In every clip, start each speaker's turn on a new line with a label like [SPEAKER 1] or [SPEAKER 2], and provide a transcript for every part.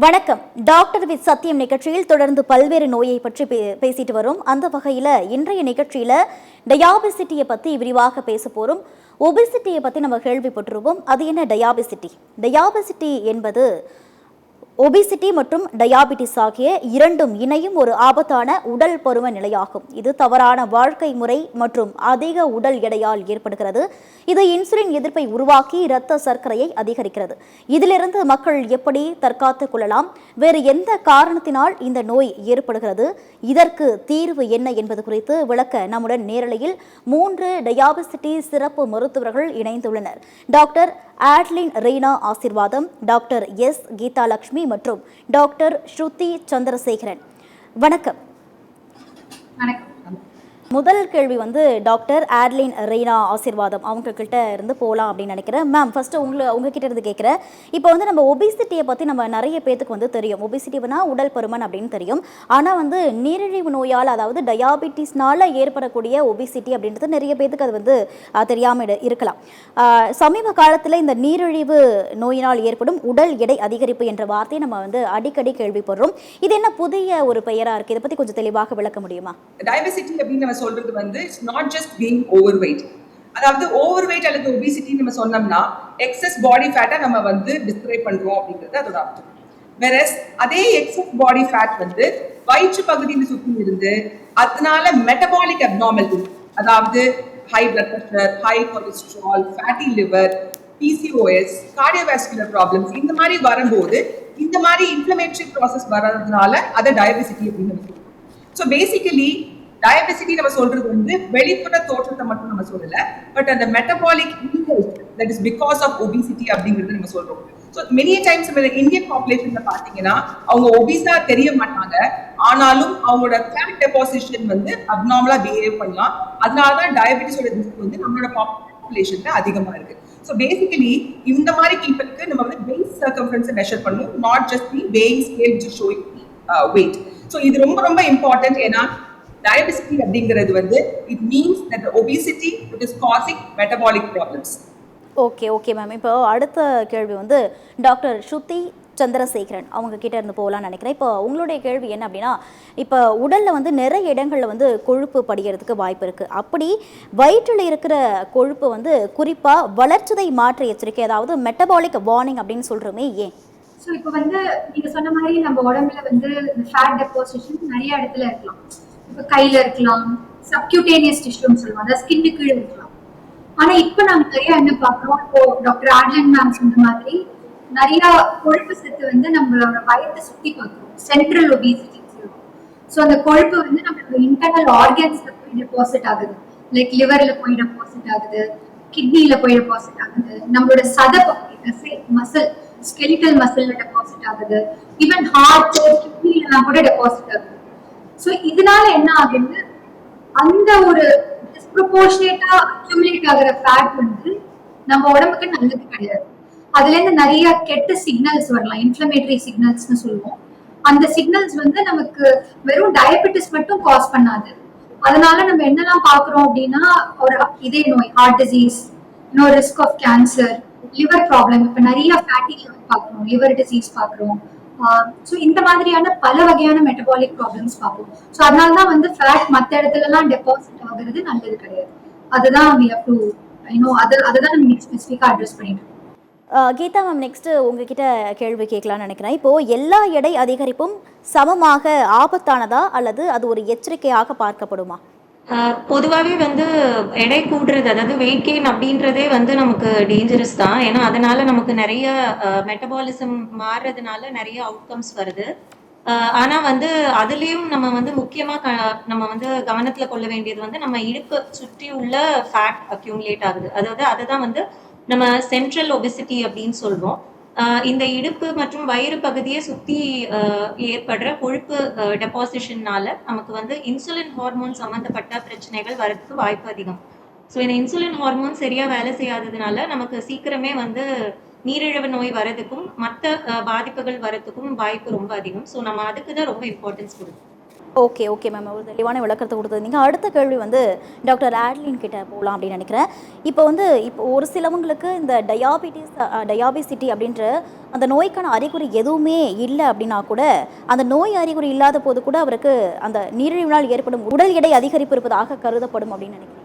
[SPEAKER 1] வணக்கம். Doctor with சத்தியம் நிகழ்ச்சியில் தொடர்ந்து பல்வேறு நோயை பற்றி பேசிட்டு வரும். அந்த வகையில் இன்றைய நிகழ்ச்சியில் டயாபிசிட்டியை பற்றி விரிவாக பேச போகிறோம். ஒபிசிட்டியை பற்றி நம்ம கேள்விப்பட்டிருப்போம். அது என்ன டயாபிசிட்டி? டயாபிசிட்டி என்பது ஒபிசிட்டி மற்றும் டயாபிட்டிஸ் ஆகிய இரண்டும் இணையும் ஒரு ஆபத்தான உடல் பரும நிலையாகும். இது தவறான வாழ்க்கை முறை மற்றும் அதிக உடல் எடையால் ஏற்படுகிறது. இது இன்சுலின் எதிர்ப்பை உருவாக்கி இரத்த சர்க்கரையை அதிகரிக்கிறது. இதிலிருந்து மக்கள் எப்படி தற்காத்துக் கொள்ளலாம்? வேறு எந்த காரணத்தினால் இந்த நோய் ஏற்படுகிறது? இதற்கு தீர்வு என்ன என்பது குறித்து விளக்க நம்முடன் நேரலையில் 3 டயாபிசிட்டி சிறப்பு மருத்துவர்கள் இணைந்துள்ளனர். டாக்டர் ஆட்லின் ரெய்னா ஆசீர்வாதம், டாக்டர் எஸ் கீதாலட்சுமி மற்றும் டாக்டர் ஸ்ருதி சந்திரசேகரன். வணக்கம். முதல் கேள்வி டாக்டர் ஆட்லின் ரெய்னா ஆசீர்வாதம் அவங்க கிட்ட இருந்து போகலாம் அப்படின்னு நினைக்கிறேன். மேம், ஃபர்ஸ்ட் உங்ககிட்ட இருந்து கேட்குறேன். இப்போ நம்ம ஒபிசிட்டியை பற்றி நம்ம நிறைய பேத்துக்கு தெரியும். ஒபிசிட்டினா உடல் பருமன் அப்படின்னு தெரியும். ஆனால் நீரிழிவு நோயால், அதாவது டயாபிட்டிஸ்னால ஏற்படக்கூடிய ஒபிசிட்டி அப்படின்றது நிறைய பேத்துக்கு அது தெரியாமல் இருக்கலாம். சமீப காலத்தில் இந்த நீரிழிவு நோயினால் ஏற்படும் உடல் எடை அதிகரிப்பு என்ற வார்த்தையை நம்ம அடிக்கடி கேள்விப்படுறோம். இது என்ன புதிய ஒரு பெயராக இருக்குது? இதை பற்றி கொஞ்சம் தெளிவாக விளக்க முடியுமா?
[SPEAKER 2] டயாபிசிட்டி அப்படின்னு சொல்றது it's not just being over weight. அதாவது ஓவர் வெயிட் அல்லது ஒபிசிட்டி நம்ம சொன்னோம்னா எக்ஸஸ் பாடி ஃபேட்டை நம்ம டிஸ்கிரைப் பண்றோம் அப்படிங்கிறது அதோட அர்த்தம். வெரஸ் அதே எக்ஸஸ் பாடி ஃபேட் வயிற்று பகுதியில் சுற்றி இருந்து அதனால மெட்டபாலிக் அப்நார்மாலிட்டி, அதாவது high blood pressure, high cholesterol, fatty liver, PCOS, cardiovascular problems இந்த மாதிரி வரும்போது இந்த மாதிரி இன்ஃப்ளமேட்டரி ப்ராசஸ் வர்றதுனால அதை டயாபிசிட்டி அப்படின்னு சொல்லுவோம். ஸோ பேசிக்கலி டயாபிசிட்டி நம்ம சொல்றது வெளிப்புற தோற்றத்தை மட்டும் நம்ம சொல்லல, பட் அந்த metabolic unhealth that is because of obesity அப்படிங்கிறது நம்ம சொல்றோம். ஸோ மெனி டைம்ஸ் நம்ம இந்தியன் பாப்புலேஷன்ல பாத்தீங்கன்னா அவங்க ஒபிசா தெரிய மாட்டாங்க, ஆனாலும் அவங்களோட ஃபேட் டெபாசிஷன் அப்நார்மலா பிஹேவ் பண்ணலாம். அதனாலதான் டயாபிட்டிஸோட ரிஸ்க் நம்மளோட பாப்புலேஷன்ல அதிகமா இருக்கு. ஸோ பேசிக்கலி இந்த மாதிரி பீப்புளுக்கு நம்ம பேஸ் சர்க்கம்ஃபரன்ஸை மெஷர் பண்ணணும், not just the weighing scale which is showing weight. So இது ரொம்ப ரொம்ப இம்பார்ட்டன்ட். ஏன்னா diabetes அப்படிங்கிறது it means that the obesity it is causing metabolic problems.
[SPEAKER 1] Okay ma'am. இப்போ அடுத்த கேள்வி டாக்டர் ஸ்ருதி சந்திரசேகரன் அவங்க கிட்ட இருந்து போகலான்னு நினைக்கிறேன். இப்போ உங்களுடைய கேள்வி என்ன அப்படின்னா, இப்போ உடலில் நிறைய இடங்களில் கொழுப்பு படிகிறதுக்கு வாய்ப்பு இருக்குது. அப்படி வயிற்றில் இருக்கிற கொழுப்பு குறிப்பாக வளர்ச்சிதை மாற்ற எச்சரிக்கை, அதாவது மெட்டபாலிக் வார்னிங் அப்படின்னு சொல்கிறோமே, ஏன்?
[SPEAKER 3] ஸோ இப்போ நீங்க சொன்ன மாதிரி நம்ம உடம்புல இந்த ஃபேட் டெபாசிஷன் நிறைய இடத்துல இருக்கலாம். இப்போ கையில இருக்கலாம், சப்கியூட்டேனியஸ் டிஷ்யூன்னு சொல்லுவோம், அதாவது ஸ்கின்னு கீழே இருக்கலாம். ஆனா இப்போ நாங்க நிறைய என்ன பாக்குறோம், இப்போ டாக்டர் ஆட்லன் மேம் சொன்ன மாதிரி நிறைய கொழுப்பு சத்து நம்மளோட வயத்தை சுத்தி பார்க்கிறோம், சென்ட்ரல் ஒபிசிட்டி சொல்லுவோம். ஸோ அந்த கொழுப்பு நம்மளோட இன்டர்னல் ஆர்கன்ஸ்ல போய் டெபாசிட் ஆகுது, லைக் லிவர்ல போய் டெபாசிட் ஆகுது, கிட்னில போய் டெபாசிட் ஆகுது, நம்மளோட சத பகுதி மசில் ஸ்கெலிட்டல் மசில்ல டெபாசிட் ஆகுது, ஈவன் ஹார்ட் கிட்னிலாம் கூட டெபாசிட் ஆகுது. ஸோ இதனால என்ன ஆகுது, அந்த ஒரு டிஸ்ப்ரொபோர்ஷனேட்டா அக்யூமுலேட் ஆகிற ஃபேட் நம்ம உடம்புக்கு நல்லது கிடையாது. அதுல இருந்து நிறைய கெட்ட சிக்னல்ஸ் வரலாம், இன்ஃப்ளமேட்டரி சிக்னல்ஸ்னு சொல்லுவோம். அந்த சிக்னல்ஸ் நமக்கு வெறும் டயபெட்டிஸ் மட்டும் காஸ் பண்ணாது. அதனால நம்ம என்னெல்லாம் பாக்குறோம் அப்படின்னா, ஒரு இதய நோய், ஹார்ட் டிசீஸ், இன்னொரு risk of cancer, liver problem, இப்ப நிறைய ஃபேட்டி லிவர் பாக்குறோம், லிவர் டிசீஸ் பாக்குறோம். ஸோ இந்த மாதிரியான பல வகையான மெட்டபாலிக் ப்ராப்ளம்ஸ் பார்ப்போம். ஸோ அதனாலதான் ஃபேட் மற்ற இடத்துல எல்லாம் டெபாசிட் ஆகுறது நல்லது கிடையாது. அதுதான் அதுதான் நம்ம ஸ்பெசிஃபிக்கா அட்ரஸ் பண்ணிட்டு இருக்கோம்.
[SPEAKER 1] கீதா மேம், நெக்ஸ்ட் உங்ககிட்ட கேள்வி கேட்கலாம்னு நினைக்கிறேன். இப்போ எல்லா எடை அதிகரிப்பும் சமமாக ஆபத்தானதா அல்லது அது ஒரு எச்சரிக்கையாக பார்க்கப்படுமா?
[SPEAKER 4] பொதுவாகவே எடை கூடுறது, அதாவது வெயிட் கெயின் அப்படின்றதே நமக்கு டேஞ்சரஸ் தான். ஏன்னா அதனால நமக்கு நிறைய மெட்டபாலிசம் மாறுறதுனால நிறைய அவுட்கம்ஸ் வருது. ஆனா அதுலயும் நம்ம முக்கியமா நம்ம கவனத்துல கொள்ள வேண்டியது நம்ம இடுப்பு சுற்றி உள்ள ஃபேட் அக்யூமுலேட் ஆகுது. அதாவது அதுதான் நம்ம சென்ட்ரல் ஒபிசிட்டி அப்படின்னு சொல்றோம். இந்த இடுப்பு மற்றும் வயிறு பகுதியை சுத்தி ஏற்படுற கொழுப்பு டெபாசிஷன்னால நமக்கு இன்சுலின் ஹார்மோன் சம்பந்தப்பட்ட பிரச்சனைகள் வரதுக்கு வாய்ப்பு அதிகம். ஸோ இந்த இன்சுலின் ஹார்மோன் சரியா வேலை செய்யாததுனால நமக்கு சீக்கிரமே நீரிழிவு நோய் வரதுக்கும் மற்ற பாதிப்புகள் வரதுக்கும் வாய்ப்பு ரொம்ப அதிகம். ஸோ நம்ம அதுக்கு தான் ரொம்ப இம்பார்ட்டன்ஸ் கொடுக்கும்.
[SPEAKER 1] ஓகே ஓகே மேம், ஒரு தெளிவான விளக்கத்தை கொடுத்துருந்தீங்க. அடுத்த கேள்வி வந்து டாக்டர் ஆட்லின் கிட்ட போகலாம் அப்படின்னு நினைக்கிறேன். இப்போ ஒரு சிலவங்களுக்கு இந்த டயாபிசிட்டி அப்படின்ற அந்த நோய்க்கான அறிகுறி எதுவுமே இல்லை அப்படின்னா கூட, அந்த நோய் அறிகுறி இல்லாத போது கூட அவருக்கு அந்த நீரிழிவினால் ஏற்படும் உடல் எடை அதிகரிப்பு இருப்பதாக கருதப்படும் அப்படின்னு நினைக்கிறேன்.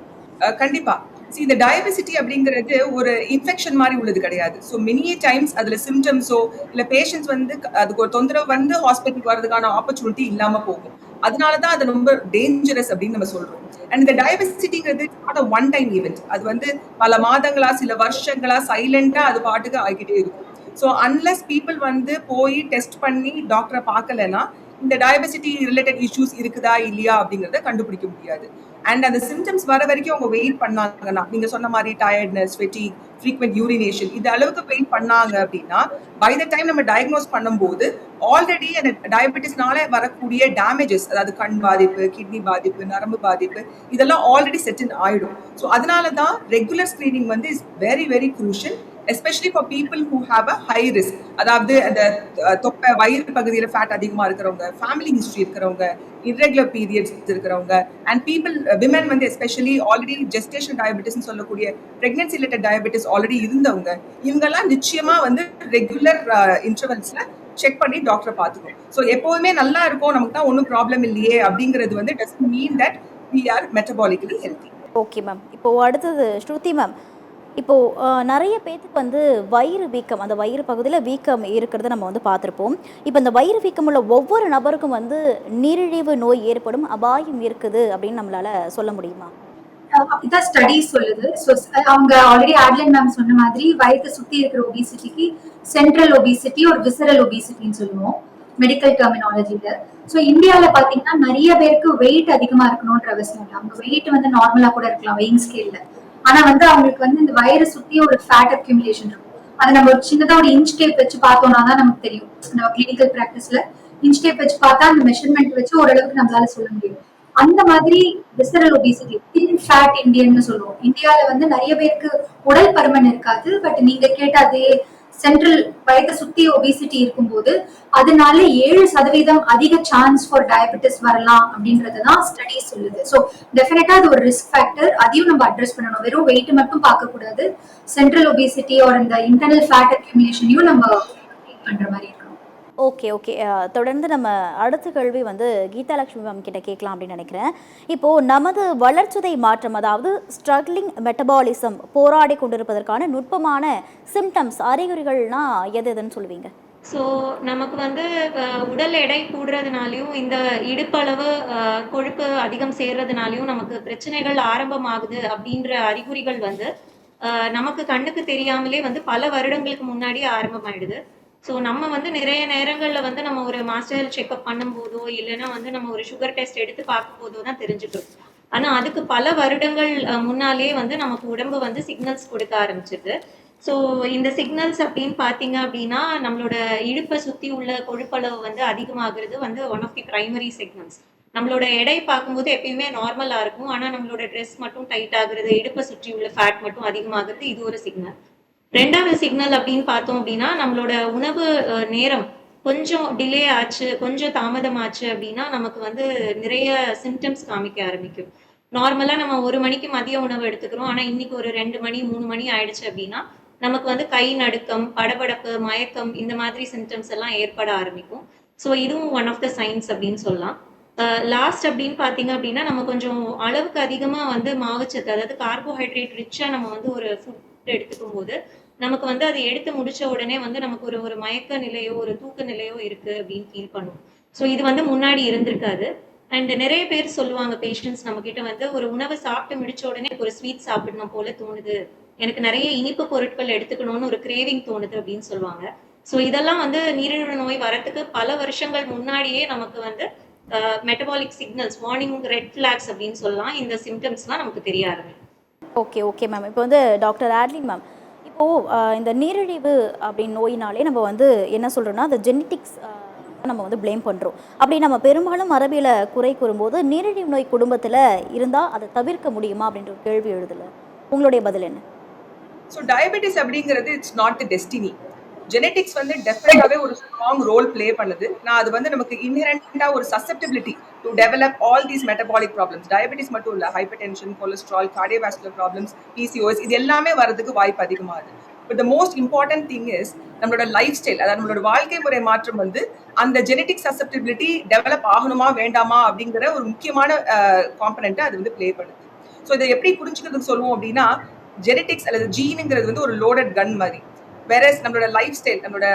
[SPEAKER 2] கண்டிப்பா. இந்த டயபெசிட்டி அப்படிங்கிறது ஒரு இன்ஃபெக்ஷன் மாதிரி உள்ளது கிடையாது. ஸோ மெனி டைம்ஸ் அதுல சிம்டம்ஸோ இல்ல பேஷண்ட்ஸ் வந்து அதுக்கு ஒரு தொந்தரவு வந்து ஹாஸ்பிட்டலுக்கு வரதுக்கான ஆப்பர்ச்சுனிட்டி இல்லாம போகும். அதனாலதான் அது ரொம்ப டேஞ்சரஸ் அப்படின்னு நம்ம சொல்றோம். அண்ட் இந்த டயபெசிட்டிங்கிறது not a one time event. அது வந்து பல மாதங்களா சில வருஷங்களா சைலண்டா அது பாட்டுக்கு ஆகிக்கிட்டே இருக்கும். ஸோ அன்லெஸ் பீப்புள் வந்து போய் டெஸ்ட் பண்ணி டாக்டரை பார்க்கலன்னா இந்த டயபெசிட்டி ரிலேட்டட் இஷ்யூஸ் இருக்குதா இல்லையா அப்படிங்கறத கண்டுபிடிக்க முடியாது. அண்ட் அந்த சிம்டம்ஸ் வர வரைக்கும் அவங்க வெயிட் பண்ணாங்கன்னா, நீங்க சொன்ன மாதிரி டயர்ட்னஸ், ஃபெட்டிக், ஃப்ரீக்வெண்ட் யூரினேஷன் இது அளவுக்கு வெயிட் பண்ணாங்க அப்படின்னா பை த டைம் நம்ம டயக்னோஸ் பண்ணும்போது ஆல்ரெடி அந்த டயபெட்டிஸ்னால வரக்கூடிய டேமேஜஸ், அதாவது கண் பாதிப்பு, கிட்னி பாதிப்பு, நரம்பு பாதிப்பு இதெல்லாம் ஆல்ரெடி செட்டில் ஆயிடும். ஸோ அதனால தான் ரெகுலர் ஸ்கிரீனிங் வந்து is very very crucial, especially for people who have a high risk. அதாவது அந்த தொப்பை வயிறு பகுதியில் ஃபேட் அதிகமாக இருக்கிறவங்க, ஃபேமிலி ஹிஸ்ட்ரி இருக்கிறவங்க, இர்ரெகுலர் பீரியட்ஸ் இருக்கிறவங்க, அண்ட் பீப்புள் விமன் வந்து எஸ்பெஷலி ஆல்ரெடி ஜெஸ்டேஷன் டயபெட்டிஸ் சொல்லக்கூடிய பிரெக்னன்சி ரிலேட்டட் டயபெட்டிஸ் ஆல்ரெடி இருந்தவங்க, இவங்கெல்லாம் நிச்சயமா வந்து ரெகுலர் இன்டர்வல்ஸ்ல செக் பண்ணி டாக்டரை பார்த்துக்கணும். ஸோ எப்போதுமே நல்லா இருக்கும், நமக்கு தான் ஒன்றும் ப்ராப்ளம் இல்லையே அப்படிங்கிறது வந்து doesn't mean that we are metabolically healthy.
[SPEAKER 1] Okay ma'am, இப்போ அடுத்தது ஸ்ருதி மேம். இப்போ நிறைய பேத்துக்கு வந்து வயிறு வீக்கம், அந்த வயிறு பகுதியில் வீக்கம் இருக்கிறத நம்ம வந்து பார்த்துருப்போம். இப்போ இந்த வயிறு வீக்கம் உள்ள ஒவ்வொரு நபருக்கும் வந்து நீரிழிவு நோய் ஏற்படும் அபாயம் இருக்குது அப்படின்னு நம்மளால சொல்ல முடியுமா?
[SPEAKER 3] அப்படிதான் ஸ்டடிஸ் சொல்லுது. ஸோ அவங்க ஆல்ரெடி ஆட்லின் மேம் சொன்ன மாதிரி வயிற்று சுத்தி இருக்கிற ஒபிசிட்டிக்கு சென்ட்ரல் ஒபிசிட்டி ஒரு விசரல் ஒபிசிட்டின்னு சொல்லுவோம் மெடிக்கல் டெர்மினாலஜில. ஸோ இந்தியாவில் பார்த்தீங்கன்னா நிறைய பேருக்கு வெயிட் அதிகமா இருக்கணும்ன்ற அவசியம் இல்லை. அவங்க வெயிட் வந்து நார்மலா கூட இருக்கலாம் வெயிங் ஸ்கேல்ல. ஆனா வந்து அவங்களுக்கு வந்து இந்த வயிறு சுத்தி ஒரு ஃபேட் அக்யூமுலேஷன் இருக்கும். அதை நம்ம ஒரு சின்னதா ஒரு இன்ச் டேப் வச்சு பார்த்தோம்னா தான் நமக்கு தெரியும். நம்ம கிளினிக்கல் பிராக்டிஸ்ல இன்ச் டேப் வச்சு பார்த்தா அந்த மெஷர்மெண்ட் வச்சு ஓரளவுக்கு நம்மளால சொல்ல முடியும். அந்த மாதிரி விசரல் ஒபிசிட்டி, தின் ஃபேட் இந்தியன்னு சொல்லுவோம். இந்தியால வந்து நிறைய பேருக்கு உடல் பருமன் இருக்காது. பட் நீங்க கேட்ட அதே சென்ட்ரல் வயதை சுத்தி ஒபிசிட்டி இருக்கும்போது அதனால 7% அதிக சான்ஸ் ஃபார் டயபெட்டிஸ் வரலாம் அப்படின்றதுதான் ஸ்டடி சொல்லுது. ஸோ டெஃபினட்டா அது ஒரு ரிஸ்க் ஃபேக்டர், அதையும் நம்ம அட்ரஸ் பண்ணணும். வெறும் வெயிட் மட்டும் பார்க்க கூடாது, சென்ட்ரல் ஒபிசிட்டி ஒரு இந்த இன்டர்னல் ஃபேட் அக்யூமுலேஷனையும் நம்ம பண்ற மாதிரி இருக்கணும்.
[SPEAKER 1] ஓகே ஓகே, தொடர்ந்து நம்ம அடுத்த கேள்வி வந்து கீதாலட்சுமி மேம் கிட்ட கேட்கலாம் அப்படின்னு நினைக்கிறேன். இப்போது நமது வளர்ச்சிதை மாற்றம், அதாவது ஸ்ட்ரகிளிங் மெட்டபாலிசம் போராடி கொண்டிருப்பதற்கான நுட்பமான சிம்டம்ஸ் அறிகுறிகள்னா எதுன்னு சொல்லுவீங்க?
[SPEAKER 4] ஸோ நமக்கு வந்து உடல் எடை கூடுறதுனாலையும் இந்த இடுப்பளவு கொழுப்பு அதிகம் சேர்றதுனாலையும் நமக்கு பிரச்சனைகள் ஆரம்பமாகுது அப்படின்ற அறிகுறிகள் வந்து நமக்கு கண்ணுக்கு தெரியாமலே வந்து பல வருடங்களுக்கு முன்னாடியே ஆரம்பமாயிடுது. ஸோ நம்ம வந்து நிறைய நேரங்களில் வந்து நம்ம ஒரு மாஸ்டர் ஹெல்த் செக்அப் பண்ணும்போதோ இல்லைன்னா வந்து நம்ம ஒரு சுகர் டெஸ்ட் எடுத்து பார்க்கும் போதோ தான் தெரிஞ்சுக்கிறோம். ஆனால் அதுக்கு பல வருடங்கள் முன்னாலே வந்து நமக்கு உடம்பு வந்து சிக்னல்ஸ் கொடுக்க ஆரம்பிச்சிது. ஸோ இந்த சிக்னல்ஸ் அப்படின்னு பார்த்தீங்க அப்படின்னா நம்மளோட இடுப்பை சுற்றி உள்ள கொழுப்பளவு வந்து அதிகமாகிறது வந்து one of the primary signals. நம்மளோட எடை பார்க்கும்போது எப்பயுமே நார்மலாக இருக்கும், ஆனால் நம்மளோட ட்ரெஸ் மட்டும் டைட் ஆகுறது, இடுப்பை சுற்றி உள்ள ஃபேட் மட்டும் அதிகமாகிறது, இது ஒரு சிக்னல். ரெண்டாவது சிக்னல் அப்படின்னு பார்த்தோம் அப்படின்னா நம்மளோட உணவு நேரம் கொஞ்சம் டிலே ஆச்சு, கொஞ்சம் தாமதமாச்சு அப்படின்னா நமக்கு வந்து நிறைய சிம்டம்ஸ் காமிக்க ஆரம்பிக்கும். நார்மலாக நம்ம 1 மணிக்கு மதிய உணவு எடுத்துக்கிறோம், ஆனால் இன்னைக்கு ஒரு 2 மணி 3 மணி ஆயிடுச்சு அப்படின்னா நமக்கு வந்து கை நடுக்கம், படபடப்பு, மயக்கம் இந்த மாதிரி சிம்டம்ஸ் எல்லாம் ஏற்பட ஆரம்பிக்கும். ஸோ இதுவும் ஒன் ஆஃப் த சைன்ஸ் அப்படின்னு சொல்லலாம். லாஸ்ட் அப்படின்னு பார்த்தீங்க அப்படின்னா நம்ம கொஞ்சம் அளவுக்கு அதிகமாக வந்து மாவுச்சத்து, அதாவது கார்போஹைட்ரேட் ரிச்சாக நம்ம வந்து ஒரு ஃபுட் எடுத்துக்கும் போது நமக்கு வந்து அதை எடுத்து முடிச்ச உடனே வந்து நமக்கு ஒரு மயக்க நிலையோ ஒரு தூக்க நிலையோ இருக்கு அப்படின்னு ஃபீல் பண்ணுவோம். ஸோ இது வந்து முன்னாடி இருந்திருக்காது. அண்ட் நிறைய பேர் சொல்லுவாங்க பேஷண்ட்ஸ் நம்ம கிட்ட வந்து ஒரு உணவை சாப்பிட்டு முடிச்ச உடனே ஒரு ஸ்வீட் சாப்பிடணும் போல தோணுது, எனக்கு நிறைய இனிப்பு பொருட்கள் எடுத்துக்கணும்னு ஒரு கிரேவிங் தோணுது அப்படின்னு சொல்லுவாங்க. ஸோ இதெல்லாம் வந்து நீரிழிவு நோய் வரத்துக்கு பல வருஷங்கள் முன்னாடியே நமக்கு வந்து metabolic signals, warning red flax அப்படின்னு சொல்லலாம், இந்த சிம்டம்ஸ்லாம் நமக்கு தெரிய ஆரம்பிக்கும்.
[SPEAKER 1] Okay okay ma'am. இப்போ வந்து டாக்டர் ஆட்லின் மேம், இப்போது இந்த நீரிழிவு அப்படின்னு நோயினாலே நம்ம வந்து என்ன சொல்கிறோன்னா அந்த ஜெனட்டிக்ஸ் நம்ம வந்து ப்ளேம் பண்ணுறோம். அப்படி நம்ம பெரும்பாலும் மரபியில் குறை கூறும்போது நீரிழிவு நோய் குடும்பத்தில் இருந்தால் அதை தவிர்க்க முடியுமா அப்படின்ற ஒரு கேள்வி எழுதல, உங்களுடைய பதில் என்ன?
[SPEAKER 2] ஸோ டயபெட்டிஸ் அப்படிங்கிறது it's not the destiny. Genetics வந்து டெஃபினட்டாகவே ஒரு ஸ்ட்ராங் ரோல் பிளே பண்ணுது. நான் அது வந்து நமக்கு இன்ஹெரண்டா ஒரு சசெப்டிபிலிட்டி, to develop all these metabolic problems. Diabetes மட்டும் இல்ல, hypertension, cholesterol, cardiovascular problems, PCOS இது எல்லாமே வரதுக்கு வாய்ப்பு அதிகமாகுது. But the most important thing is நம்மளோட லைஃப் ஸ்டைல், அதாவது நம்மளோட வாழ்க்கை முறை மாற்றம் வந்து அந்த ஜெனடிக் சசப்டிபிலிட்டி டெவலப் ஆகணுமா வேண்டாமா அப்படிங்கிற ஒரு முக்கியமான காம்பனண்ட்டை அது வந்து ப்ளே பண்ணுது. ஸோ இதை எப்படி புரிஞ்சுக்கிறதுக்கு சொல்லுவோம் அப்படின்னா, ஜெனடிக்ஸ் அல்லது ஜீனுங்கிறது வந்து ஒரு லோடட் கன் மாதிரி. வேறஸ் நம்மளோட லைஃப் ஸ்டைல், நம்மளோட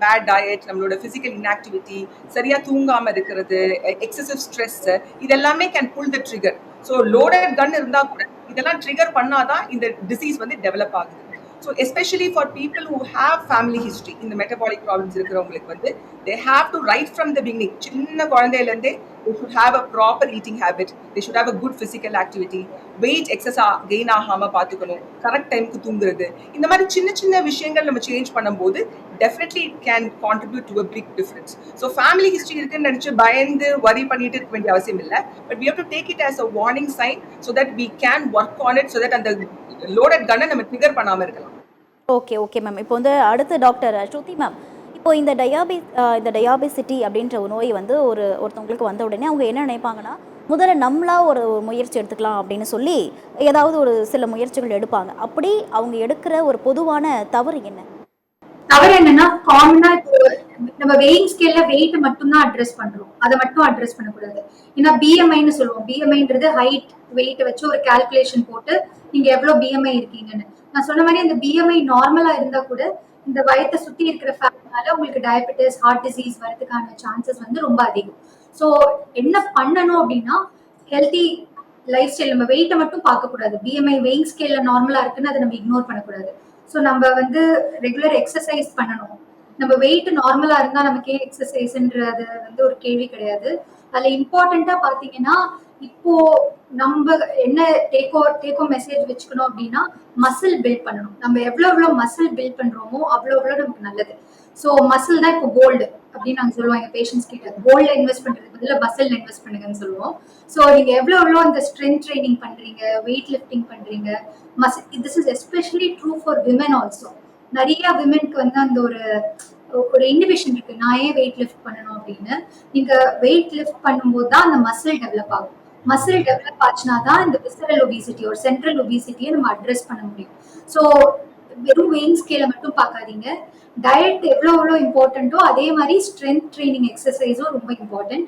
[SPEAKER 2] பேட் டயட், நம்மளோட ஃபிசிக்கல் இன்ஆக்டிவிட்டி, சரியா தூங்காம இருக்கிறது, எக்ஸசிவ் ஸ்ட்ரெஸ், இதெல்லாமே can pull the trigger. So loaded gun இருந்தா கூட இதெல்லாம் ட்ரிகர் பண்ணாதான் இந்த டிசீஸ் வந்து டெவலப் ஆகுது. So especially for people who have family history in the metabolic problems இருக்கிறவங்களுக்கு வந்து they have to right from the beginning, சின்ன குழந்தையில இருந்தே they should have a proper eating habit, they should have a good physical activity, weight excess gain ஆகாம பாத்துக்கணும், correct டைம்க்கு தூங்குறது, இந்த மாதிரி சின்ன சின்ன விஷயங்கள் நம்ம சேஞ்ச் பண்ணும்போது definitely it can contribute to a big difference. So family history இருக்குன்னு நினைச்சு பயந்து worry பண்ணிட்டு இருக்க வேண்டிய அவசியம் இல்லை. But we have to take it as a warning sign so that we can work on it, so that அந்த loaded கன்னை நம்ம ட்ரிகர் பண்ணாம இருக்கலாம்.
[SPEAKER 1] Okay ma'am. இப்போ வந்து அடுத்து டாக்டர் ஸ்ருதி மேம், இப்போ இந்த டயாபிசிட்டி அப்படின்ற ஒரு நோய் வந்து ஒருத்தவங்களுக்கு வந்த உடனே அவங்க என்ன நினைப்பாங்கன்னா, முதல்ல நம்மளா ஒரு முயற்சி எடுத்துக்கலாம் அப்படின்னு சொல்லி ஏதாவது ஒரு சில முயற்சிகள் எடுப்பாங்க. அப்படி அவங்க எடுக்கிற ஒரு பொதுவான தவறு என்ன?
[SPEAKER 3] தவறு என்னன்னா, காமனா நம்ம வெயிங் ஸ்கேல்ல வெயிட் மட்டும் தான் அட்ரஸ் பண்றோம், அதை மட்டும் அட்ரஸ் பண்ணக்கூடாது. ஏன்னா பிஎம்ஐன்னு சொல்லுவோம். பிஎம்ஐன்றது ஹைட் வெயிட் வச்சு ஒரு கால்குலேஷன் போட்டு நீங்க எவ்வளவு பிஎம்ஐ இருக்கீங்கன்னு. நான் சொன்ன மாதிரி அந்த பிஎம்ஐ நார்மலா இருந்தா கூட இந்த வயத்தை சுத்தி இருக்கிற ஃபேக்ட்னால உங்களுக்கு டயபெட்டிஸ், ஹார்ட் டிசீஸ் வரதுக்கான சான்சஸ் வந்து ரொம்ப அதிகம். ஸோ என்ன பண்ணணும் அப்படின்னா, ஹெல்தி லைஃப் ஸ்டைல், நம்ம வெயிட்டை மட்டும் பார்க்கக்கூடாது. பிஎம்ஐ வெயிங் ஸ்கேல்ல நார்மலா இருக்குன்னு அதை நம்ம இக்னோர் பண்ணக்கூடாது. ஸோ நம்ம வந்து ரெகுலர் எக்ஸசைஸ் பண்ணணும். நம்ம வெயிட் நார்மலா இருந்தா நமக்கு ஏன் எக்ஸசைஸ்ன்றது வந்து ஒரு கேள்வி கிடையாது. அதுல இம்பார்ட்டண்டா பாத்தீங்கன்னா, இப்போ நம்ம என்ன டேக்கோ மெசேஜ் வச்சுக்கணும் அப்படின்னா, மசில் பில்ட் பண்ணணும். நம்ம எவ்வளவு மசில் பில்ட் பண்றோமோ அவ்வளவு நமக்கு நல்லது. ஸோ மசில் தான் இப்போ கோல்டு அப்படின்னு நாங்க சொல்லுவோம் எங்க பேஷண்ட்ஸ் கிட்ட. கோல்ட்ல இன்வெஸ்ட் பண்றதுக்கு பதிலா மசில் இன்வெஸ்ட் பண்ணுங்கன்னு சொல்லுவோம். ஸோ நீங்க எவ்வளவு அந்த ஸ்ட்ரென்த் ட்ரைனிங் பண்றீங்க, வெயிட் லிஃப்டிங் பண்றீங்க, this is especially true for women also. நிறைய விமனுக்கு வந்து அந்த ஒரு இன்ஹிபிஷன் இருக்கு, நான் ஏன் வெயிட் லிஃப்ட் பண்ணணும் அப்படின்னு. நீங்க வெயிட் லிஃப்ட் பண்ணும்போது தான் அந்த மசில் டெவலப் ஆகும். மசில் டெவலப் ஆச்சுனா தான் இந்த விசரல் ஒபிசிட்டி ஒரு சென்ட்ரல் ஒபிசிட்டியை நம்ம அட்ரஸ் பண்ண முடியும். ஸோ வெறும் வெயிங் ஸ்கேலை மட்டும் பார்க்காதீங்க. டயட் எவ்வளோ இம்பார்ட்டன்ட்டோ அதே மாதிரி ஸ்ட்ரென்த் ட்ரைனிங் எக்ஸசைஸும் ரொம்ப இம்பார்ட்டன்ட்.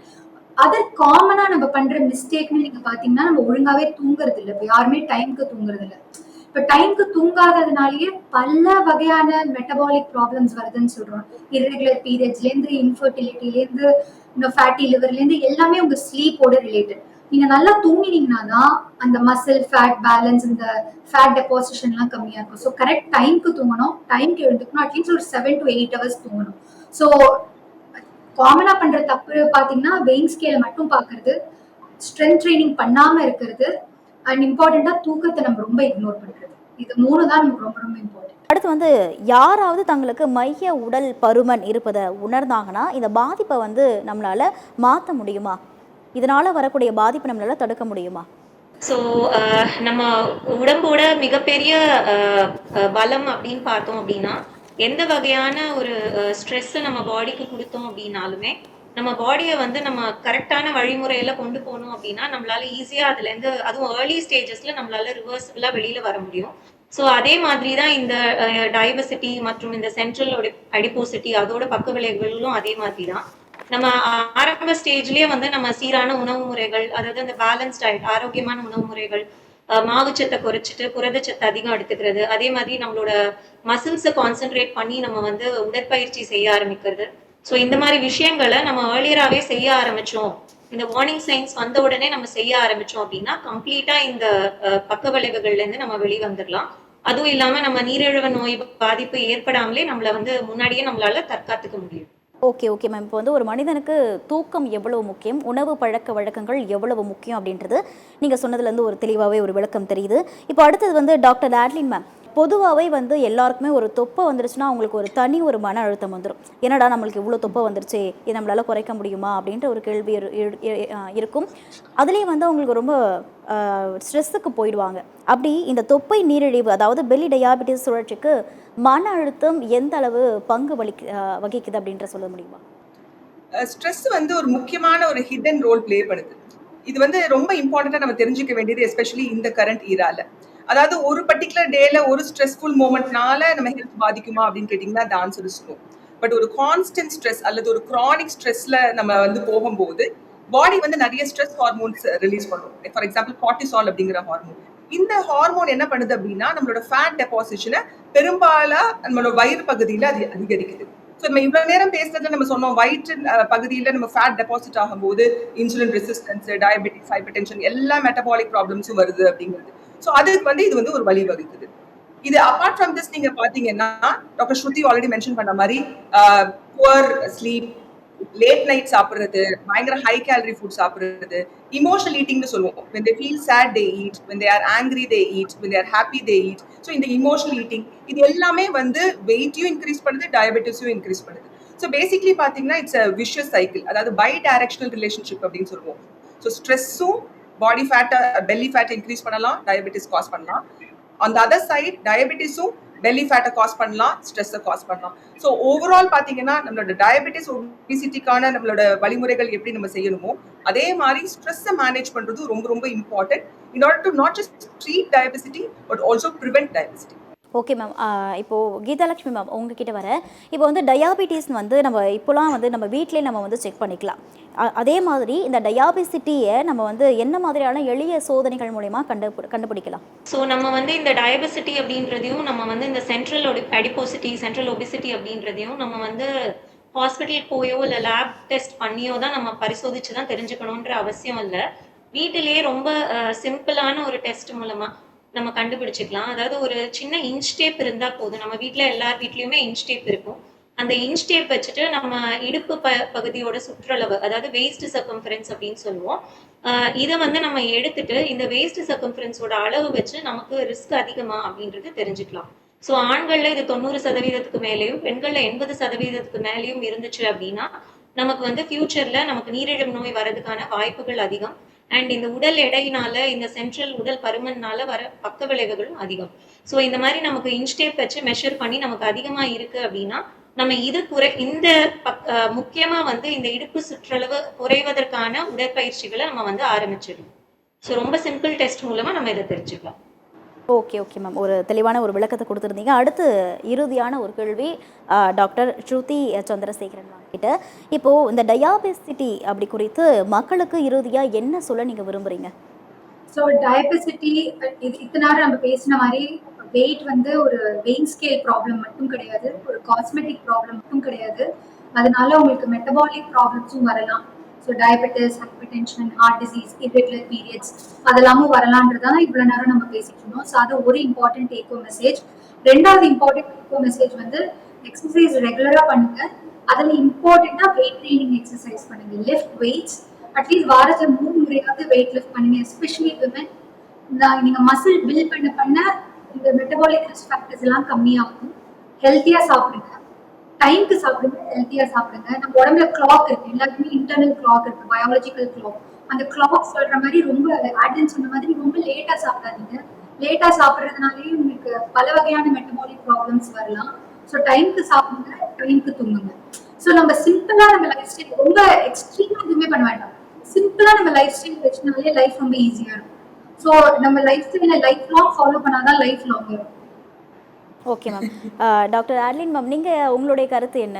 [SPEAKER 3] அதர் காமனா நம்ம பண்ற மிஸ்டேக்னு நீங்க பாத்தீங்கன்னா, நம்ம ஒழுங்காவே தூங்குறது இல்லை. இப்போ யாருமே டைமுக்கு தூங்குறது இல்லை. இப்போ டைமுக்கு தூங்காததுனாலயே பல வகையான மெட்டபாலிக் ப்ராப்ளம்ஸ் வருதுன்னு சொல்றோம். இர்ரெகுலர் பீரியட்ஸ்லேருந்து, இன்ஃபர்டிலிட்டிலேருந்து, இன்னும் ஃபேட்டி லிவர்லேருந்து எல்லாமே உங்க ஸ்லீப்போட ரிலேட்டட். நீங்க நல்லா தூங்கினீங்கன்னா தான் அந்த மசில் ஃபேட் பேலன்ஸ், இந்த ஃபேட் டெபாசிஷன்லாம் கம்மியா இருக்கும். ஸோ கரெக்ட் டைமுக்கு தூங்கணும், டைமுக்கு எழுந்துக்கணும். அட்லீஸ்ட் ஒரு 7 to 8 hours தூங்கணும். ஸோ காமனா பண்ற தப்பு பாத்தீங்கன்னா, வெயிங் ஸ்கேலை மட்டும் பாக்குறது, ஸ்ட்ரென்த் ட்ரைனிங் பண்ணாம இருக்கிறது, அண்ட் இம்பார்ட்டண்டா தூக்கத்தை நம்ம ரொம்ப இக்னோர் பண்றது. இது 3 தான் நமக்கு ரொம்ப ரொம்ப இம்பார்ட்டன்ட்.
[SPEAKER 1] அடுத்து வந்து யாராவது தங்களுக்கு மைய உடல் பருமன் இருப்பதை உணர்ந்தாங்கன்னா இந்த பாதிப்பை வந்து நம்மளால மாற்ற முடியுமா? இதனால வரக்கூடிய பாதிப்பை நம்மளால தடுக்க முடியுமா?
[SPEAKER 4] ஸோ நம்ம உடம்போட மிகப்பெரிய பலம் அப்படின்னு பார்த்தோம் அப்படின்னா, எந்த வகையான ஒரு ஸ்ட்ரெஸ்ஸை நம்ம பாடிக்கு கொடுத்தோம் அப்படின்னாலுமே நம்ம பாடியை வந்து நம்ம கரெக்டான வழிமுறையில் கொண்டு போகணும் அப்படின்னா நம்மளால ஈஸியாக அதுலேருந்து, அதுவும் ஏர்லி ஸ்டேஜஸில் நம்மளால ரிவர்சிபிளாக வெளியில் வர முடியும். ஸோ அதே மாதிரி தான் இந்த டயபெசிட்டி மற்றும் இந்த சென்ட்ரல் அடிப்போசிட்டி அதோட பக்க விளைவுகளும் அதே மாதிரி தான். நம்ம ஆரம்ப ஸ்டேஜ்லயே வந்து நம்ம சீரான உணவு முறைகள், அதாவது அந்த பேலன்ஸ் டயட், ஆரோக்கியமான உணவு முறைகள், மாவுச்சத்தை குறைச்சிட்டு புரதச்சத்தை அதிகம் எடுத்துக்கிறது, அதே மாதிரி நம்மளோட மசில்ஸை கான்சென்ட்ரேட் பண்ணி நம்ம வந்து உடற்பயிற்சி செய்ய ஆரம்பிக்கிறது. ஸோ இந்த மாதிரி விஷயங்களை நம்ம ஏர்லியராகவே செய்ய ஆரம்பிச்சோம், இந்த வார்னிங் சைன்ஸ் வந்த உடனே நம்ம செய்ய ஆரம்பிச்சோம் அப்படின்னா கம்ப்ளீட்டா இந்த பக்க விளைவுகள்ல இருந்து நம்ம வெளியே வந்துடலாம். அதுவும் இல்லாம நம்ம நீரிழிவு நோய் பாதிப்பு ஏற்படாமலே நம்மள வந்து முன்னாடியே நம்மளால தற்காத்துக்க முடியும்.
[SPEAKER 1] Okay ma'am. இப்போ வந்து ஒரு மனிதனுக்கு தூக்கம் எவ்வளவு முக்கியம், உணவு பழக்க வழக்கங்கள் எவ்வளவு முக்கியம் அப்படின்றது நீங்கள் சொன்னதுலேருந்து ஒரு தெளிவாகவே ஒரு விளக்கம் தெரியுது. இப்போ அடுத்தது வந்து டாக்டர் ஆட்லின் மேம், பொதுவாகவே வந்து எல்லாருக்குமே ஒரு தொப்பை வந்துருச்சுன்னா அவங்களுக்கு ஒரு தனி ஒரு மன அழுத்தம் வந்துடும். என்னடா நம்மளுக்கு இவ்வளோ தொப்பை வந்துருச்சு, இது நம்மளால் குறைக்க முடியுமா அப்படின்ற ஒரு கேள்வி இருக்கும். அதுலேயும் வந்து அவங்களுக்கு ரொம்ப ஸ்ட்ரெஸ்ஸுக்கு போயிடுவாங்க. அப்படி இந்த தொப்பை நீரிழிவு, அதாவது பெல்லி டயாபெட்டிஸ் சுழற்சிக்கு மன அழுத்தம் எந்த அளவு பங்கு வகிக்குது அப்படின்ற சொல்ல முடியுமா?
[SPEAKER 2] ஸ்ட்ரெஸ் வந்து ஒரு முக்கியமான ஒரு ஹிடன் ரோல் ப்ளே பண்ணுது. இது வந்து ரொம்ப இம்பார்ட்டண்டா நம்ம தெரிஞ்சுக்க வேண்டியது, எஸ்பெஷலி இந்த கரண்ட் ஈரால. அதாவது ஒரு பர்ட்டிகுலர் டேல ஒரு ஸ்ட்ரெஸ்ஃபுல் மொமெண்ட்னால நம்ம ஹெல்த் பாதிக்குமா அப்படின்னு கேட்டீங்கன்னா அந்த ஆன்சர் இஸ் நோ. பட் ஒரு கான்ஸ்டன்ட் ஸ்ட்ரெஸ் அல்லது ஒரு கிரானிக் ஸ்ட்ரெஸ்ல நம்ம வந்து போகும்போது பாடி வந்து நிறைய ஸ்ட்ரெஸ் ஹார்மோன்ஸ் ரிலீஸ் பண்ணும். ஃபார் எக்ஸாம்பிள் கார்டிசால் அப்படிங்கிற ஹார்மோன். இந்த ஹார்மோன் என்ன பண்ணுது அப்படின்னா நம்மளோட ஃபேட் டெபாசிஷனை பெரும்பாலா நம்மளோட வயிறு பகுதியில அது அதிகரிக்குது. ஸோ நம்ம இவ்வளவு நேரம் பேசுறதுல நம்ம சொன்னோம் வயிற்று பகுதியில நம்ம ஃபேட் டெபாசிட் ஆகும்போது insulin resistance, diabetes, hyper tension எல்லா மெட்டபாலிக் ப்ராப்ளம்ஸும் வருது அப்படிங்கிறது. ஸோ அதுக்கு வந்து இது வந்து ஒரு வழி வகுக்குது. இது அபார்ட் ஃப்ரம் திஸ் நீங்க பாத்தீங்கன்னா டாக்டர் ஸ்ருதி ஆல்ரெடி மென்ஷன் பண்ண மாதிரி புவர் ஸ்லீப், லேட் நைட் சாப்பிடுறது, பயங்கர ஹை கேலரி ஃபுட் சாப்பிடுறது, இமோஷனல் ஈட்டிங்னு சொல்லுவோம். when they feel sad they eat, when they are angry they eat, when they are happy they eat. So இந்த emotional eating இது எல்லாமே வந்து வெயிட்டையும் இன்க்ரீஸ் பண்ணுது, டயபெட்டிஸையும் இன்க்ரீஸ் பண்ணுது. ஸோ பேசிக்லி பார்த்தீங்கன்னா இட்ஸ் அ விஷியஸ் சைக்கிள், அதாவது பை டைரக்ஷனல் ரிலேஷன்ஷிப் அப்படின்னு சொல்லுவோம். ஸோ ஸ்ட்ரெஸ்ஸும் பாடி ஃபேட்டை, பெல்லி ஃபேட்டை இன்க்ரீஸ் பண்ணலாம், டயபெட்டிஸ் காஸ் பண்ணலாம். ஆன் த அதர் சைட் டயபெட்டிஸும் பெல்லி ஃபேட்டை காஸ் பண்ணலாம், ஸ்ட்ரெஸ்ஸை காஸ் பண்ணலாம். ஸோ ஓவரால் பார்த்தீங்கன்னா நம்மளோட டயபெட்டிஸ் ஒபிசிட்டிக்கான நம்மளோட வழிமுறைகள் எப்படி நம்ம செய்யணுமோ அதே மாதிரி ஸ்ட்ரெஸ்ஸை மேனேஜ் பண்ணுறது ரொம்ப ரொம்ப important in order to not just treat டயபெசிட்டி but also prevent டயபெசிட்டி.
[SPEAKER 1] Okay ma'am. இப்போது கீதாலட்சுமி மேம் உங்ககிட்ட வர இப்போ வந்து டயாபிட்டிஸ் வந்து நம்ம இப்போலாம் வந்து நம்ம வீட்டிலே நம்ம வந்து செக் பண்ணிக்கலாம். அதே மாதிரி இந்த டயாபிசிட்டியை நம்ம வந்து என்ன மாதிரியான எளிய சோதனைகள் மூலயமா கண்டுபிடிக்கலாம்?
[SPEAKER 4] ஸோ நம்ம வந்து இந்த டயபெசிட்டி அப்படின்றதையும் நம்ம வந்து இந்த சென்ட்ரல் அடிபோசிட்டி, சென்ட்ரல் ஒபிசிட்டி அப்படின்றதையும் நம்ம வந்து ஹாஸ்பிட்டல் போயோ இல்லை லேப் டெஸ்ட் பண்ணியோ தான் நம்ம பரிசோதிச்சு தான் தெரிஞ்சுக்கணுன்ற அவசியம் இல்லை. வீட்டிலேயே ரொம்ப சிம்பிளான ஒரு டெஸ்ட் மூலமா நம்ம கண்டுபிடிச்சிக்கலாம். அதாவது ஒரு சின்ன இன்ச் டேப் இருந்தால் போதும். நம்ம வீட்டில் எல்லார் வீட்லேயுமே இன்ச் டேப் இருக்கும். அந்த இன்ச் டேப் வச்சுட்டு நம்ம இடுப்பு பகுதியோட சுற்றளவு, அதாவது வேஸ்ட் சர்க்கம்ஃபரன்ஸ் அப்படின்னு சொல்லுவோம். இதை வந்து நம்ம எடுத்துட்டு இந்த வேஸ்ட் சர்க்கம்ஃபரன்ஸோட அளவு வச்சு நமக்கு ரிஸ்க் அதிகமா அப்படின்றது தெரிஞ்சுக்கலாம். ஸோ ஆண்கள்ல இது 90% மேலேயும், பெண்கள்ல 80% மேலேயும் இருந்துச்சு அப்படின்னா நமக்கு வந்து ஃபியூச்சர்ல நமக்கு நீரிழிவு நோய் வர்றதுக்கான வாய்ப்புகள் அதிகம். அண்ட் இந்த உடல் எடையினால, இந்த சென்ட்ரல் உடல் பருமனால வர பக்க விளைவுகளும் அதிகம். ஸோ இந்த மாதிரி நமக்கு இன்ச் டேப் வச்சு மெஷர் பண்ணி நமக்கு அதிகமா இருக்கு அப்படின்னா நம்ம இது இந்த முக்கியமா வந்து இந்த இடுப்பு சுற்றளவு குறைவதற்கான உடற்பயிற்சிகளை நம்ம வந்து ஆரம்பிச்சிடும். ஸோ ரொம்ப சிம்பிள் டெஸ்ட் மூலமா நம்ம இதை தெரிஞ்சுக்கலாம்.
[SPEAKER 1] ஓகே மேம், ஒரு தெளிவான ஒரு விளக்கத்தை கொடுத்துருந்தீங்க. அடுத்து இறுதியான ஒரு கேள்வி டாக்டர் ஸ்ருதி சந்திரசேகரன் கிட்ட. இப்போது இந்த டயாபெசிட்டி அப்படி குறித்து மக்களுக்கு இறுதியாக என்ன சொல்ல நீங்கள் விரும்புகிறீங்க?
[SPEAKER 3] ஸோ டயபெசிட்டி இத்தனை நேரம் நம்ம பேசின மாதிரி வெயிட் வந்து ஒரு வெயிங் ஸ்கேல் ப்ராப்ளம் மட்டும் கிடையாது, ஒரு காஸ்மெட்டிக் ப்ராப்ளம் மட்டும் கிடையாது. அதனால உங்களுக்கு மெட்டபாலிக் ப்ராப்ளம்ஸும் வரலாம். So diabetes, hypertension, heart disease, irregular periods அதெல்லாமும் வரலான்றதான் இவ்வளோ நேரம் நம்ம பேசிட்டு இருந்தோம். ஸோ அது ஒரு இம்பார்ட்டன்ட் டேக்கோ மெசேஜ். ரெண்டாவது இம்பார்ட்டன்ட் டேக்கோ மெசேஜ் வந்து எக்ஸசைஸ் ரெகுலராக பண்ணுங்க. அதில் இம்பார்ட்டண்ட்டாக வெயிட் ட்ரைனிங் எக்ஸசைஸ் பண்ணுங்க. லிஃப்ட் வெயிட்ஸ் அட்லீஸ்ட் வாரத்தில் 3 முறையாவது வெயிட் லிஃப்ட் பண்ணுங்க. Especially women. நீங்க மசில் பில்ட் பண்ண இந்த மெட்டபாலிக் ரிஸ்க் ஃபேக்டர்ஸ் எல்லாம் கம்மியாகும். ஹெல்த்தியா சாப்பிடுங்க, டைம்க்கு சாப்பிடுங்க, ஹெல்த்தியா சாப்பிடுங்க. நம்ம உடம்புல கிளாக் இருக்கு, எல்லாருக்குமே இன்டர்னல் கிளாக் இருக்கு, பயாலஜிக்கல் கிளாக். அந்த கிளாக் சொல்ற மாதிரி ரொம்ப ஆட்டன் சொன்ன மாதிரி ரொம்ப லேட்டா சாப்பிடாதீங்க. லேட்டா சாப்பிட்றதுனாலே உங்களுக்கு பல வகையான மெட்டபாலிக் ப்ராப்ளம்ஸ் வரலாம். ஸோ டைம்க்கு சாப்பிடுங்க, டைம்க்கு தூங்குங்க. ஸோ நம்ம சிம்பிளா நம்ம லைஃப் ஸ்டைல் ரொம்ப எக்ஸ்ட்ரீமா எதுவுமே பண்ண வேண்டாம். சிம்பிளா நம்ம லைஃப் ஸ்டைல் வச்சுனாலே லைஃப் ரொம்ப ஈஸியா இருக்கும். ஸோ நம்ம லைஃப் ஸ்டைலை லைஃப் லாங் ஃபாலோ பண்ணாதான் லைஃப் லாங் இருக்கும்.
[SPEAKER 1] Okay ma'am. Doctor Adeline ma'am, நீங்கள் உங்களுடைய கருத்து என்ன?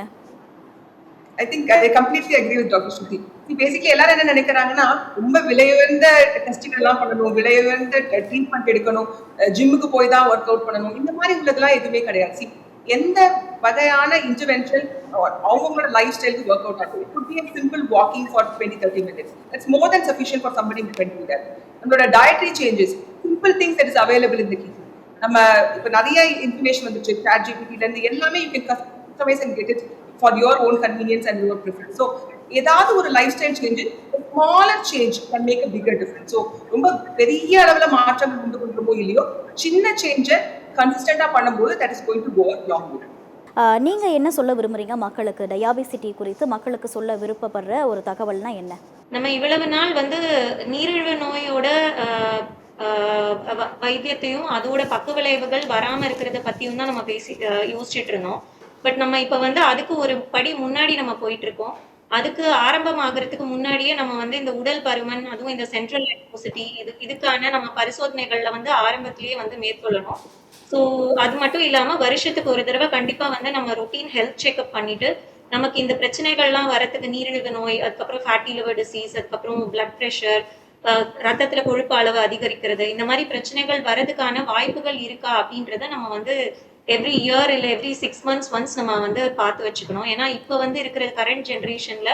[SPEAKER 2] I think I completely agree with Dr. Shruti. Basically எல்லாரும் என்ன நினைக்கிறாங்கன்னா ரொம்ப விலையுயர்ந்த டெஸ்டிங் எல்லாம் பண்ணணும், விலையுயர்ந்த ட்ரீட்மெண்ட் எடுக்கணும், ஜிம்முக்கு போய் தான் ஒர்க் அவுட் பண்ணணும், இந்த மாதிரி உள்ளதெல்லாம் எதுவுமே கிடையாது. எந்த வகையான இன்டர்வென்ஷன் அவங்களோட லைஃப் ஸ்டைலுக்கு ஒர்க் அவுட் ஆகும். It could be a simple walking for 20-30 minutes. That's more than sufficient for somebody who can do that. நம்மளோட dietary changes, simple things that is available in the kitchen. நம்ம இப்போ நிறைய information வந்துச்சு, chat ஜிபிடில இருந்து எல்லாமே you can customize and get it for your own convenience and your preference. So ஏதாவது ஒரு life style change, smaller change can make a bigger difference. So ரொம்ப பெரிய அளவுல மாற்றங்கள் கொண்டு கொண்டுமோ இல்லையோ, சின்ன சேஞ்சை கன்சிஸ்டண்டா பண்ணும்போது that is going to go a long way.
[SPEAKER 1] நீங்க என்ன சொல்ல விரும்புறீங்க மக்களுக்கு? டயாபிசிட்டி குறித்து மக்களுக்கு சொல்ல விருப்பப்படுற ஒரு தகவல்னா என்ன?
[SPEAKER 4] நம்ம இவ்வளவு நாள் வந்து நீரிழிவு நோயோட வைத்தியத்தையும் அதோட பக்க விளைவுகள் வராம இருக்கிறத பத்தியும் தான் நம்ம யோசிச்சுட்டு இருந்தோம். பட் நம்ம இப்ப வந்து அதுக்கு ஒரு படி முன்னாடி நம்ம போயிட்டு இருக்கோம். அதுக்கு ஆரம்பமாகறதுக்கு முன்னாடியே நம்ம வந்து இந்த உடல் பருமன், அதுவும் இந்த சென்ட்ரல் ஒபிசிட்டி இதுக்கான நம்ம பரிசோதனைகள்ல வந்து ஆரம்பத்திலேயே வந்து மேற்கொள்ளணும். ஸோ அது மட்டும் இல்லாம வருஷத்துக்கு ஒரு தடவை கண்டிப்பா வந்து நம்ம ரொட்டீன் ஹெல்த் செக்அப் பண்ணிட்டு, நமக்கு இந்த பிரச்சனைகள்லாம் வரத்துக்கு நீரிழிவு நோய், அதுக்கப்புறம் ஃபேட்டி லிவர் டிசீஸ், அதுக்கப்புறம் பிளட் பிரஷர், ரத்தத்துல கொழுப்பு அளவு அதிகரிக்கிறது, இந்த மாதிரி பிரச்சனைகள் வரதுக்கான வாய்ப்புகள் இருக்கா அப்படின்றத நம்ம வந்து எவ்ரி இயர் இல்ல எவ்ரி 6 மந்த்ஸ் ஒன்ஸ் நம்ம வந்து பார்த்து வச்சுக்கணும். ஏன்னா இப்ப வந்து இருக்கிற கரண்ட் ஜெனரேஷன்ல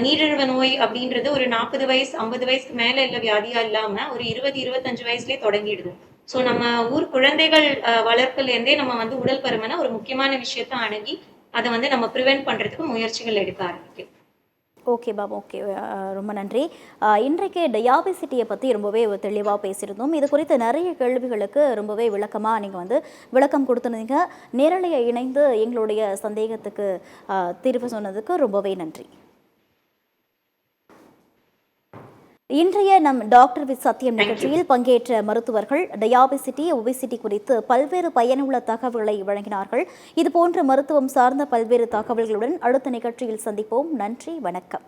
[SPEAKER 4] நீரிழிவு நோய் அப்படின்றது ஒரு 40 வயசு 50 வயசுக்கு மேல இல்ல வியாதியா இல்லாம ஒரு 20 25 வயசுலயே தொடங்கிடுது. ஸோ நம்ம ஊர் குழந்தைகள் வளர்ப்புல இருந்தே நம்ம வந்து உடல் பருமனை ஒரு முக்கியமான விஷயத்த அணுகி அதை வந்து நம்ம ப்ரிவென்ட் பண்றதுக்கு முயற்சிகள் எடுக்க ஆரம்பிக்கும்.
[SPEAKER 1] Okay ma'am, okay. ரொம்ப நன்றி. இன்றைக்கு டயாபெசிட்டியை பற்றி ரொம்பவே தெளிவாக பேசியிருந்தோம். இது குறித்து நிறைய கேள்விகளுக்கு ரொம்பவே விளக்கமாக நீங்கள் வந்து விளக்கம் கொடுத்துருந்தீங்க. நேரலையை இணைந்து எங்களுடைய சந்தேகத்துக்கு தீர்வு சொன்னதுக்கு ரொம்பவே நன்றி. இன்றைய நம் டாக்டர் வித் சத்தியம் நிகழ்ச்சியில் பங்கேற்ற மருத்துவர்கள் டயாபெசிட்டி, ஒபிசிட்டி குறித்து பல்வேறு பயனுள்ள தகவல்களை வழங்கினார்கள். இதுபோன்ற மருத்துவம் சார்ந்த பல்வேறு தகவல்களுடன் அடுத்த நிகழ்ச்சியில் சந்திப்போம். நன்றி, வணக்கம்.